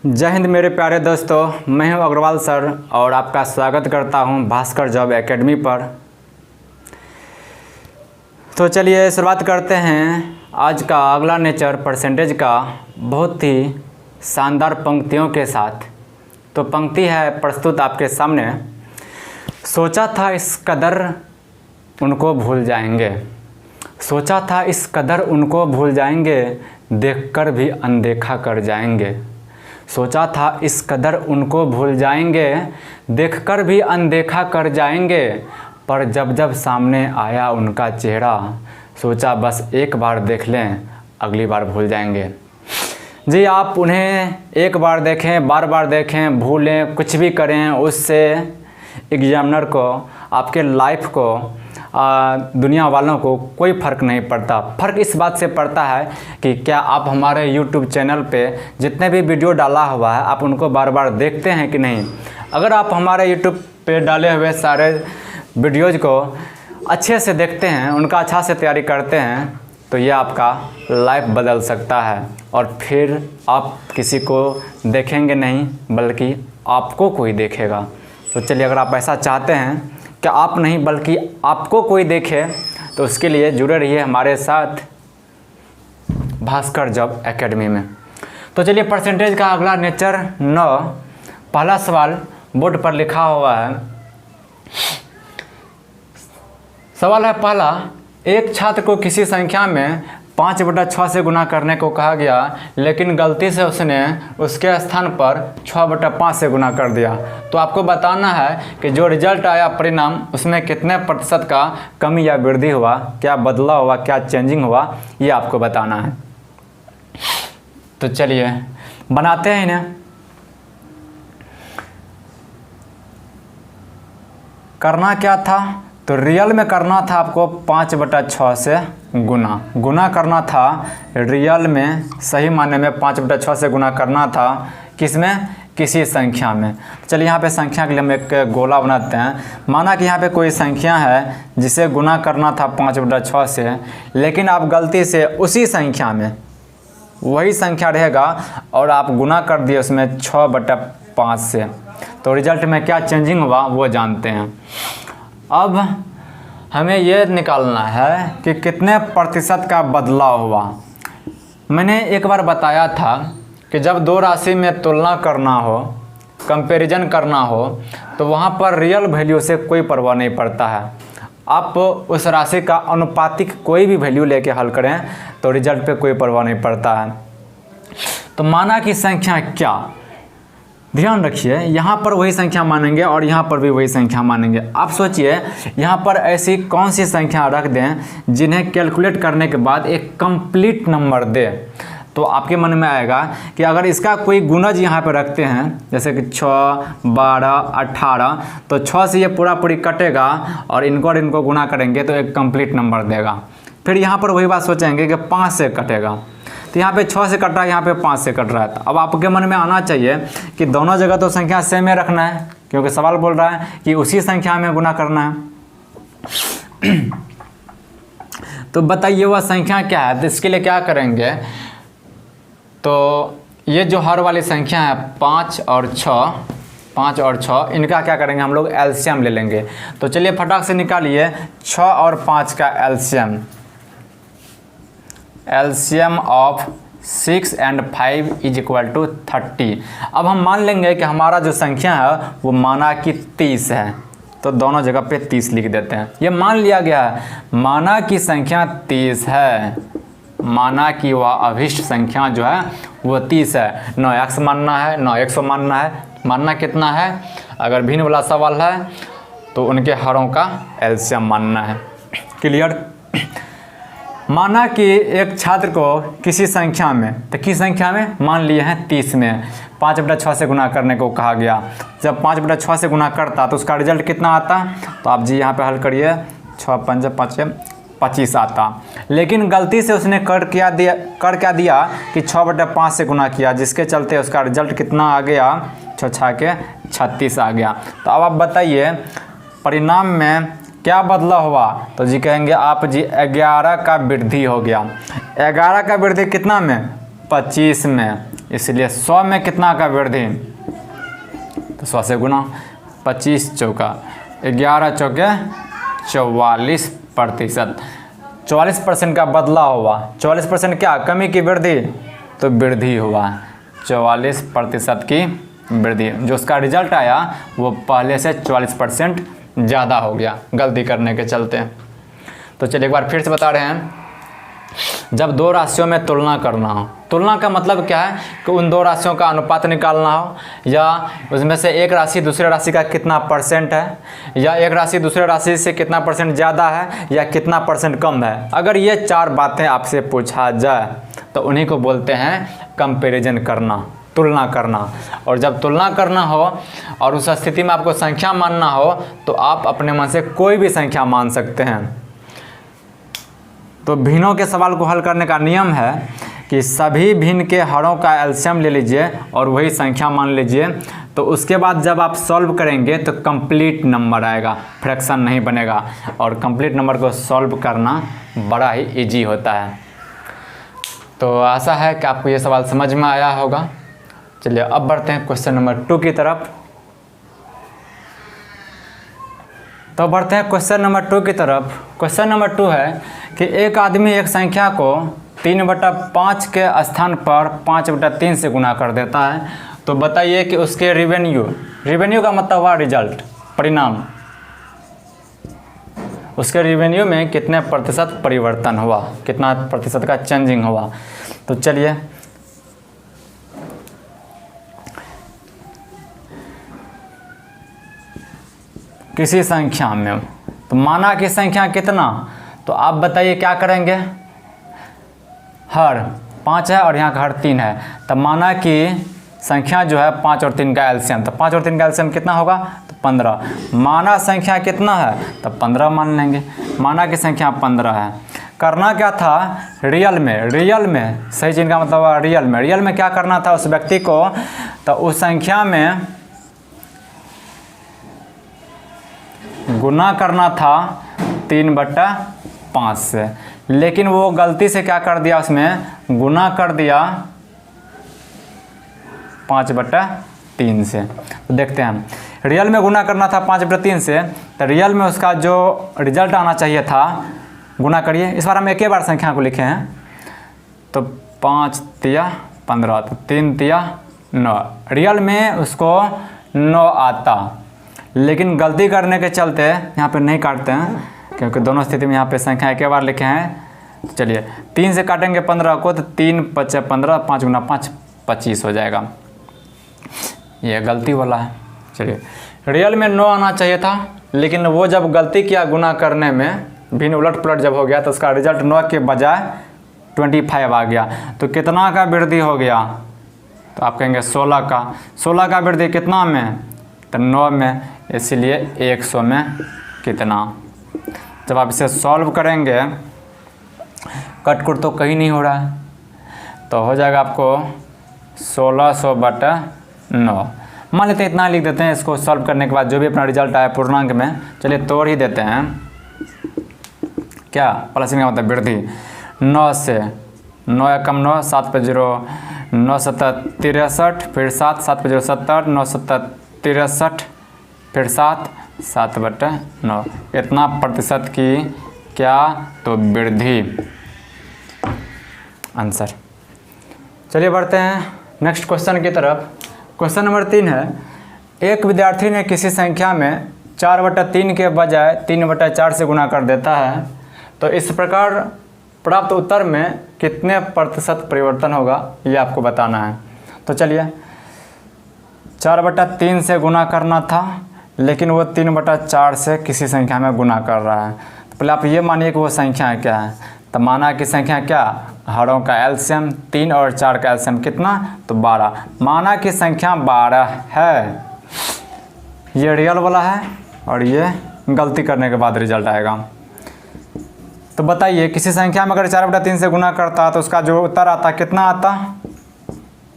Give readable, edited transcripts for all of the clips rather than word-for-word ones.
जय हिंद मेरे प्यारे दोस्तों, मैं हूं अग्रवाल सर और आपका स्वागत करता हूं भास्कर जॉब एकेडमी पर। तो चलिए शुरुआत करते हैं आज का अगला नेचर परसेंटेज का बहुत ही शानदार पंक्तियों के साथ। तो पंक्ति है प्रस्तुत आपके सामने। सोचा था इस कदर उनको भूल जाएंगे, सोचा था इस कदर उनको भूल जाएंगे, देखकर भी अनदेखा कर जाएंगे। सोचा था इस कदर उनको भूल जाएंगे, देखकर भी अनदेखा कर जाएंगे। पर जब जब सामने आया उनका चेहरा, सोचा बस एक बार देख लें, अगली बार भूल जाएंगे। जी, आप उन्हें एक बार देखें, बार बार देखें, भूलें, कुछ भी करें, उससे एग्जामिनर को, आपके लाइफ को, दुनिया वालों को कोई फ़र्क नहीं पड़ता। फ़र्क इस बात से पड़ता है कि क्या आप हमारे YouTube चैनल पे जितने भी वीडियो डाला हुआ है आप उनको बार बार देखते हैं कि नहीं। अगर आप हमारे YouTube पे डाले हुए सारे वीडियोज़ को अच्छे से देखते हैं, उनका अच्छा से तैयारी करते हैं, तो ये आपका लाइफ बदल सकता है और फिर आप किसी को देखेंगे नहीं बल्कि आपको कोई देखेगा। तो चलिए, अगर आप ऐसा चाहते हैं कि आप नहीं बल्कि आपको कोई देखे, तो उसके लिए जुड़े रहिए हमारे साथ भास्कर जॉब एकेडमी में। तो चलिए, परसेंटेज का अगला नेचर 9, पहला सवाल बोर्ड पर लिखा हुआ है। सवाल है पहला, एक छात्र को किसी संख्या में 5/6 से गुना करने को कहा गया, लेकिन गलती से उसने उसके स्थान पर 6/5 से गुना कर दिया। तो आपको बताना है कि जो रिजल्ट आया परिणाम, उसमें कितने प्रतिशत का कमी या वृद्धि हुआ, क्या बदलाव हुआ, क्या चेंजिंग हुआ, ये आपको बताना है। तो चलिए बनाते हैं इन्हें। करना क्या था, तो रियल में करना था आपको 5/6 से गुना करना था। रियल में सही माने में 5/6 से गुना करना था। किसमें? किसी संख्या में। चलिए, यहाँ पे संख्या के लिए हम एक गोला बनाते हैं। माना कि यहाँ पे कोई संख्या है जिसे गुना करना था 5/6 से, लेकिन आप गलती से उसी संख्या में, वही संख्या रहेगा और आप गुना कर दिए उसमें 6/5 से। तो रिजल्ट में क्या चेंजिंग हुआ वो जानते हैं। अब हमें यह निकालना है कि कितने प्रतिशत का बदलाव हुआ। मैंने एक बार बताया था कि जब दो राशि में तुलना करना हो, कंपैरिजन करना हो, तो वहाँ पर रियल वैल्यू से कोई परवाह नहीं पड़ता है। आप उस राशि का अनुपातिक कोई भी वैल्यू लेके हल करें तो रिजल्ट पे कोई परवाह नहीं पड़ता है। तो माना कि संख्या क्या, ध्यान रखिए, यहाँ पर वही संख्या मानेंगे और यहाँ पर भी वही संख्या मानेंगे। आप सोचिए, यहाँ पर ऐसी कौन सी संख्या रख दें जिन्हें कैलकुलेट करने के बाद एक कंप्लीट नंबर दे। तो आपके मन में आएगा कि अगर इसका कोई गुणज यहाँ पर रखते हैं, जैसे कि 6, 12, 18, तो 6 से ये पूरी कटेगा और इनको गुना करेंगे तो एक कंप्लीट नंबर देगा। फिर यहाँ पर वही बात सोचेंगे कि 5 से कटेगा, तो यहाँ पे 6 से कट रहा है, यहाँ पे 5 से कट रहा है। तो अब आपके मन में आना चाहिए कि दोनों जगह तो संख्या सेम ही रखना है, क्योंकि सवाल बोल रहा है कि उसी संख्या में गुना करना है। तो बताइए वह संख्या क्या है। तो इसके लिए क्या करेंगे, तो ये जो हर वाली संख्या है 5 और 6, इनका क्या करेंगे, हम लोग एलसीएम ले लेंगे। तो चलिए फटाक से निकालिए 6 और 5 का एलसीएम ऑफ 6 और 5 = 30। अब हम मान लेंगे कि हमारा जो संख्या है वो माना कि 30 है, तो दोनों जगह पे 30 लिख देते हैं। ये मान लिया गया है, माना कि संख्या 30 है, माना कि वह अभिष्ट संख्या जो है वो 30 है। 9x मानना है, 9x मानना है। मानना कितना है, अगर भिन्न वाला सवाल है तो उनके हरों का एलसीएम मानना है। क्लियर। माना कि एक छात्र को किसी संख्या में, तो किस संख्या में मान लिए हैं 30 में 5/6 से गुना करने को कहा गया। जब 5/6 से गुना करता तो उसका रिजल्ट कितना आता, तो आप जी यहाँ पे हल करिए, 6 5 5 25 आता। लेकिन गलती से उसने कर क्या दिया कि 6/5 से गुना किया, जिसके चलते उसका रिजल्ट कितना आ गया, 6 के 36 आ गया। तो अब आप बताइए परिणाम में क्या बदलाव हुआ। तो जी कहेंगे आप जी 11 का वृद्धि हो गया। 11 का वृद्धि कितना में, 25 में, इसलिए 100 में कितना का वृद्धि, तो 100 से गुना, 25 चौका 11 चौके 44%। 44% का बदलाव हुआ। 44% क्या, कमी की वृद्धि, तो वृद्धि हुआ। 44% की वृद्धि, जो उसका रिजल्ट आया वो पहले से 44% ज़्यादा हो गया गलती करने के चलते। तो चलिए एक बार फिर से बता रहे हैं, जब दो राशियों में तुलना करना हो, तुलना का मतलब क्या है कि उन दो राशियों का अनुपात निकालना हो, या उसमें से एक राशि दूसरे राशि का कितना परसेंट है, या एक राशि दूसरे राशि से कितना परसेंट ज़्यादा है या कितना परसेंट कम है। अगर ये 4 बातें आपसे पूछा जाए तो उन्हीं को बोलते हैं कंपैरिजन करना, तुलना करना। और जब तुलना करना हो और उस स्थिति में आपको संख्या मानना हो तो आप अपने मन से कोई भी संख्या मान सकते हैं। तो भिन्नों के सवाल को हल करने का नियम है कि सभी भिन्न के हरों का एलसीएम ले लीजिए और वही संख्या मान लीजिए। तो उसके बाद जब आप सॉल्व करेंगे तो कंप्लीट नंबर आएगा, फ्रैक्शन नहीं बनेगा। और कंप्लीट नंबर को सॉल्व करना बड़ा ही इजी होता है। तो आशा है कि आपको ये सवाल समझ में आया होगा। चलिए अब बढ़ते हैं क्वेश्चन नंबर 2 की तरफ। तो बढ़ते हैं क्वेश्चन नंबर 2 की तरफ। क्वेश्चन नंबर 2 है कि एक आदमी एक संख्या को 3/5 के स्थान पर 5/3 से गुना कर देता है। तो बताइए कि उसके रेवेन्यू का मतलब हुआ रिजल्ट, परिणाम, उसके रेवेन्यू में कितने प्रतिशत परिवर्तन हुआ, कितना प्रतिशत का चेंजिंग हुआ। तो चलिए किसी संख्या में, तो माना कि संख्या कितना, तो आप बताइए क्या करेंगे। हर 5 है और यहाँ का हर 3 है, तब माना कि संख्या जो है 5 और 3 का एलसीएम, तो 5 और 3 का एलसीएम कितना होगा, तो 15। माना संख्या कितना है, तब 15 मान लेंगे। माना कि संख्या 15 है। करना क्या था, रियल में सही चीज़ का मतलब रियल में क्या करना था उस व्यक्ति को, तो उस संख्या में गुना करना था 3/5 से, लेकिन वो गलती से क्या कर दिया, उसमें गुना कर दिया 5/3 से। तो देखते हैं, रियल में गुना करना था 5/3 से, तो रियल में उसका जो रिजल्ट आना चाहिए था, गुना करिए। इस बार हम एक ही बार संख्या को लिखे हैं, तो 5 तिया 15, तो 3 तिया 9। रियल में उसको 9 आता, लेकिन गलती करने के चलते यहाँ पे नहीं काटते हैं, क्योंकि दोनों स्थिति में यहाँ पे संख्या एक बार लिखे हैं। तो चलिए 3 से काटेंगे 15 को, तो 3 × 5 = 15, 5 × 5 = 25 हो जाएगा। ये गलती वाला है। चलिए रियल में 9 आना चाहिए था, लेकिन वो जब गलती किया गुना करने में, भिन्न उलट पुलट जब हो गया, तो उसका रिजल्ट 9 के बजाय 25 आ गया। तो कितना का वृद्धि हो गया, तो आप कहेंगे 16 का। 16 का वृद्धि कितना में, तो 9 में, इसलिए 100 में कितना। जब आप इसे सॉल्व करेंगे, कट तो कहीं नहीं हो रहा है, तो हो जाएगा आपको 1600/9। मान लेते हैं इतना लिख देते हैं। इसको सॉल्व करने के बाद जो भी अपना रिजल्ट आया पूर्णांक में, चलिए तोड़ ही देते हैं। क्या प्लस का मतलब वृद्धि, 9 से 9 × 9 7 × 0 9 × 7 = 63, फिर 7 7 × 0 70, 9 × 7 = 63, फिर 7 7/9। इतना प्रतिशत की क्या, तो वृद्धि आंसर। चलिए बढ़ते हैं नेक्स्ट क्वेश्चन की तरफ। क्वेश्चन नंबर 3 है, एक विद्यार्थी ने किसी संख्या में 4/3 के बजाय 3/4 से गुना कर देता है। तो इस प्रकार प्राप्त उत्तर में कितने प्रतिशत परिवर्तन होगा, ये आपको बताना है। तो चलिए 4/3 से गुना करना था, लेकिन वो 3/4 से किसी संख्या में गुना कर रहा है। तो पहले आप ये मानिए कि वो संख्या क्या है। तो माना कि संख्या क्या, हरों का एलसीएम 3 और 4 का एलसीएम कितना, तो 12। माना कि संख्या 12 है, ये रियल वाला है और ये गलती करने के बाद रिजल्ट आएगा। तो बताइए किसी संख्या में अगर 4/3 से गुना करता तो उसका जो उत्तर आता कितना आता,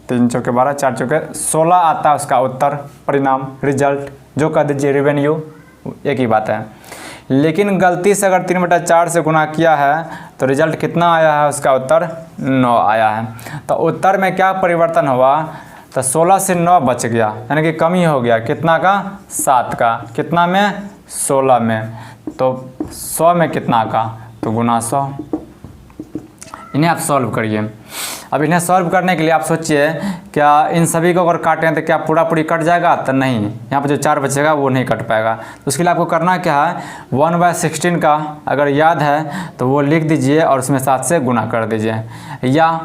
3 चौके 12, 4 चौके 16 आता उसका उत्तर, परिणाम, रिजल्ट, जो कह दीजिए रेवेन्यू, एक ही बात है। लेकिन गलती से अगर 3/4 से गुना किया है तो रिजल्ट कितना आया है, उसका उत्तर 9 आया है। तो उत्तर में क्या परिवर्तन हुआ, तो 16 से 9 बच गया, यानी कि कमी हो गया कितना का, 7 का, कितना में, 16 में, तो 100 में कितना का, तो गुना 100। इन्हें आप सॉल्व करिए। अब इन्हें सॉल्व करने के लिए आप सोचिए क्या इन सभी को अगर काटें तो क्या पूरा पूरी कट जाएगा, तो नहीं, यहाँ पर जो 4 बचेगा वो नहीं कट पाएगा। तो उसके लिए आपको करना क्या है, 1/16 का अगर याद है तो वो लिख दीजिए और उसमें 7 से गुना कर दीजिए, या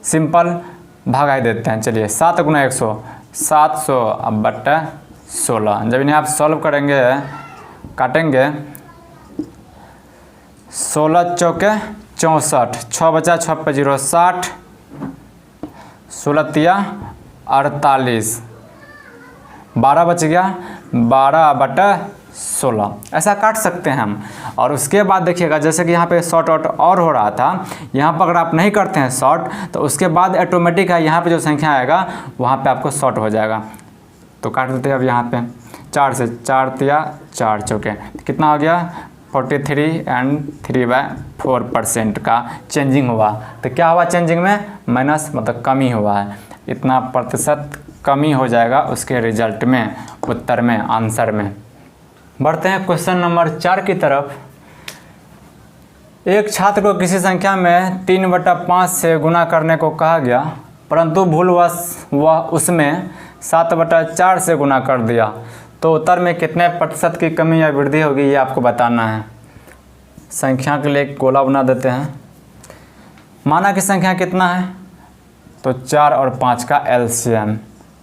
सिंपल भागा ही देते हैं। चलिए 7 गुना 100, 700 अब बट्टा 16। जब इन्हें आप सॉल्व करेंगे, काटेंगे, 16 चौके 64, 6 बचा, 6 पे 0 60, 16 तिया 48, 12 बच गया, 12/16 ऐसा काट सकते हैं हम। और उसके बाद देखिएगा जैसे कि यहाँ पे शॉर्ट आउट और हो रहा था, यहाँ पर अगर आप नहीं करते हैं शॉर्ट तो उसके बाद ऑटोमेटिक है यहाँ पे जो संख्या आएगा वहाँ पे आपको शॉर्ट हो जाएगा। तो काट देते हैं अब यहाँ पे 4 से, 4 तिया 4 चौके, कितना हो गया, 43 एंड 3/4% का चेंजिंग हुआ। तो क्या हुआ चेंजिंग में, माइनस मतलब कमी हुआ है, इतना प्रतिशत कमी हो जाएगा उसके रिजल्ट में, उत्तर में, आंसर में। बढ़ते हैं क्वेश्चन नंबर 4 की तरफ। एक छात्र को किसी संख्या में 3/5 से गुना करने को कहा गया, परंतु भूलवश वह उसमें 7/4 से गुना कर दिया, तो उत्तर में कितने प्रतिशत की कमी या वृद्धि होगी, ये आपको बताना है। संख्या के लिए एक गोला बना देते हैं। माना कि संख्या कितना है, तो 4 और 5 का एलसीएम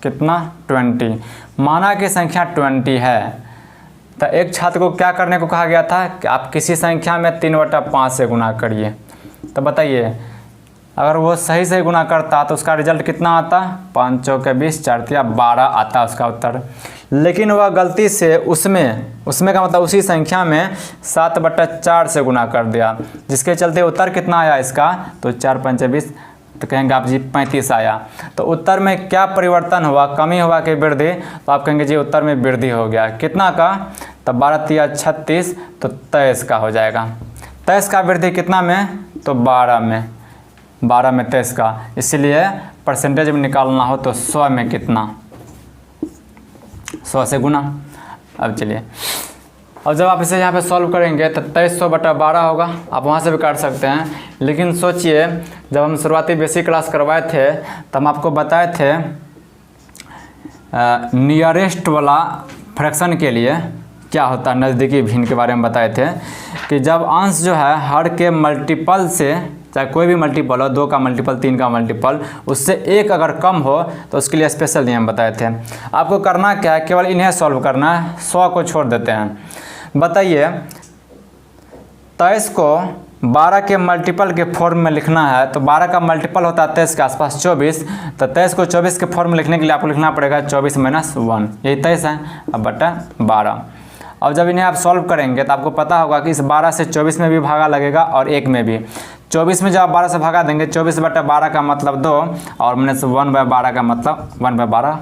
कितना, 20। माना कि संख्या 20 है, तो एक छात्र को क्या करने को कहा गया था कि आप किसी संख्या में 3/5 से गुना करिए। तो बताइए अगर वो सही से गुना करता तो उसका रिजल्ट कितना आता, 5 चौके 20, 4 तिया 12 आता उसका उत्तर। लेकिन वह गलती से उसमें का मतलब उसी संख्या में 7/4 से गुना कर दिया, जिसके चलते उत्तर कितना आया इसका, तो 4 5 20, तो कहेंगे आप जी 35 आया। तो उत्तर में क्या परिवर्तन हुआ, कमी हुआ कि वृद्धि, तो आप कहेंगे जी उत्तर में वृद्धि हो गया, कितना का, तो 12 तिया 36, तो 23 का हो जाएगा। 23 का वृद्धि कितना में, तो 12 में, 12 में 23 का, इसीलिए परसेंटेज में निकालना हो तो 100 में कितना, 100 से गुना। अब चलिए, अब जब आप इसे यहाँ पे सॉल्व करेंगे तो 2300/12 होगा, आप वहाँ से भी काट सकते हैं। लेकिन सोचिए जब हम शुरुआती बेसिक क्लास करवाए थे तो हम आपको बताए थे नियरेस्ट वाला फ्रैक्शन के लिए क्या होता है, नज़दीकी भिन्न के बारे में बताए थे कि जब अंश जो है हर के मल्टीपल से, चाहे कोई भी मल्टीपल हो, 2 का मल्टीपल, 3 का मल्टीपल, उससे 1 अगर कम हो तो उसके लिए स्पेशल नियम बताए थे। आपको करना क्या है, केवल इन्हें सॉल्व करना है, 100 को छोड़ देते हैं। बताइए 23 को 12 के मल्टीपल के फॉर्म में लिखना है, तो 12 का मल्टीपल होता है 23 के आसपास 24, तो 23 को 24 के फॉर्म में लिखने के लिए आपको लिखना पड़ेगा 24 - 1, यही 23 है, अब बटा 12। अब जब इन्हें आप सॉल्व करेंगे तो आपको पता होगा कि इस 12 से 24 में भी भागा लगेगा और 1 में भी। 24 में जब आप 12 से भागा देंगे, 24/12 का मतलब 2 और -1/12 का मतलब 1/12।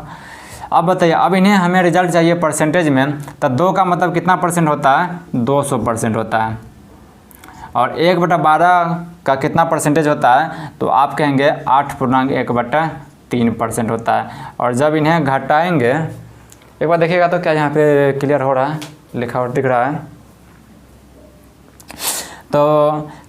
अब बताइए, अब इन्हें हमें रिजल्ट चाहिए परसेंटेज में, तो 2 का मतलब कितना परसेंट होता है, 200% होता है, और 1/12 का कितना परसेंटेज होता है, तो आप कहेंगे 8.1/3% होता है। और जब इन्हें घटाएंगे, एक बार देखिएगा तो क्या यहाँ पे क्लियर हो रहा है, लिखा और दिख रहा है। तो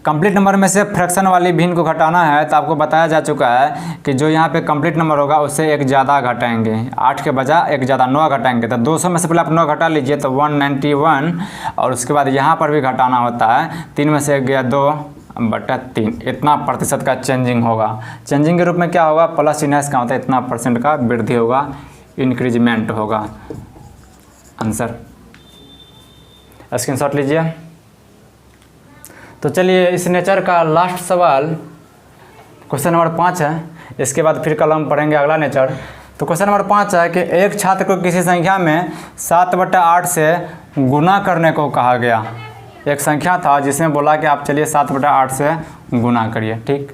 कंप्लीट नंबर में से फ्रैक्शन वाली भिन्न को घटाना है, तो आपको बताया जा चुका है कि जो यहाँ पे कंप्लीट नंबर होगा उससे एक ज़्यादा घटाएंगे, 8 के बजाय एक ज़्यादा 9 घटाएंगे। तो 200 में से पहले आप 9 घटा लीजिए तो 191, और उसके बाद यहाँ पर भी घटाना होता है, 3 में से 1 गया 2/3, इतना प्रतिशत का चेंजिंग होगा। चेंजिंग के रूप में क्या होगा, प्लस चिन्ह इसका होता है, इतना % का वृद्धि होगा, इंक्रीजमेंट होगा। आंसर स्क्रीनशॉट लीजिए। तो चलिए इस नेचर का लास्ट सवाल क्वेश्चन नंबर 5 है, इसके बाद फिर कल हम पढ़ेंगे अगला नेचर। तो क्वेश्चन नंबर 5 है कि एक छात्र को किसी संख्या में 7/8 से गुना करने को कहा गया। एक संख्या था जिसमें बोला कि आप चलिए 7/8 से गुना करिए, ठीक,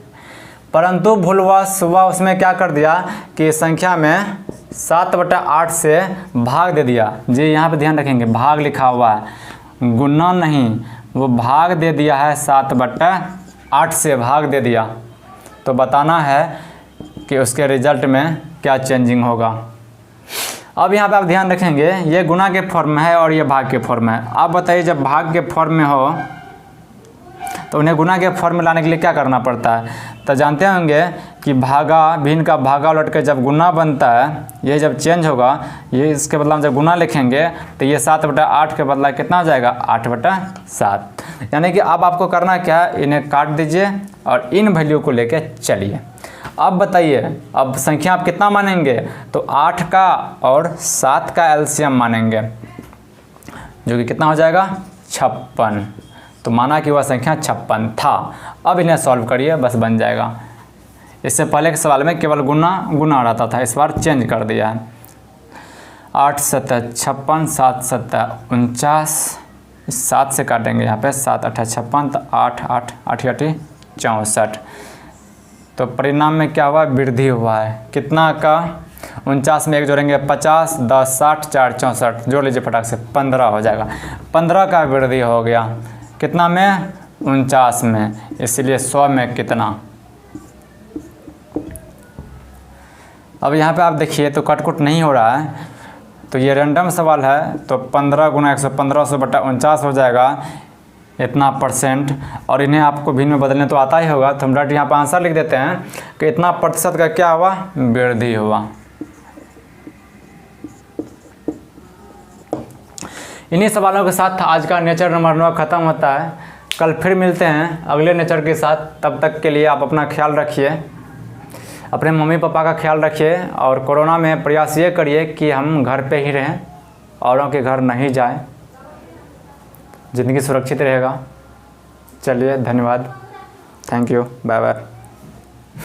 परंतु भूलवश वह उसमें क्या कर दिया कि संख्या में 7/8 से भाग दे दिया। जी यहाँ पे ध्यान रखेंगे, भाग लिखा हुआ है, गुना नहीं, वो भाग दे दिया है 7/8 8 से भाग दे दिया, तो बताना है कि उसके रिजल्ट में क्या चेंजिंग होगा। अब यहाँ पे आप ध्यान रखेंगे, ये गुना के फॉर्म में है और ये भाग के फॉर्म में है। आप बताइए, जब भाग के फॉर्म में हो तो उन्हें गुना के फॉर्म में लाने के लिए क्या करना पड़ता है? तो जानते होंगे कि भागा, भिन्न का भागा उलट के जब गुना बनता है, ये जब चेंज होगा, ये इसके बदला में जब गुना लिखेंगे तो ये 7/8 के बदला कितना हो जाएगा? 8/7। यानी कि अब आपको करना क्या है, इन्हें काट दीजिए और इन वैल्यू को लेके चलिए। अब बताइए, अब संख्या आप कितना मानेंगे? तो 8 का और 7 का एलसीएम मानेंगे, जो कि कितना हो जाएगा? 56। तो माना कि वह संख्या 56 था। अब इन्हें सॉल्व करिए, बस बन जाएगा। इससे पहले के सवाल में केवल गुना रहता था, इस बार चेंज कर दिया है। 8 7 56, 7 7 49, 7 से काटेंगे यहाँ पे, 7 8 56, तो 8 8 8 8 64। तो परिणाम में क्या हुआ? वृद्धि हुआ है। कितना का? 49 में 1 जोड़ेंगे 50, 10 60, 4 64, जोड़ लीजिए फटाक से, 15 हो जाएगा। 15 का वृद्धि हो गया। कितना में? 49 में। इसलिए 100 में कितना? अब यहाँ पे आप देखिए तो कटकुट नहीं हो रहा है, तो ये रैंडम सवाल है, तो 15 गुना 100, 1500/49 हो जाएगा, इतना %। और इन्हें आपको भिन्न में बदलने तो आता ही होगा, तो हम डायरेक्ट यहाँ पर आंसर लिख देते हैं कि इतना प्रतिशत का क्या हुआ? वृद्धि हुआ। इन्हीं सवालों के साथ आज का नेचर नंबर 9 ख़त्म होता है। कल फिर मिलते हैं अगले नेचर के साथ। तब तक के लिए आप अपना ख्याल रखिए, अपने मम्मी पापा का ख्याल रखिए, और कोरोना में प्रयास ये करिए कि हम घर पे ही रहें, औरों के घर नहीं जाएं, ज़िंदगी सुरक्षित रहेगा। चलिए, धन्यवाद, थैंक यू, बाय बाय।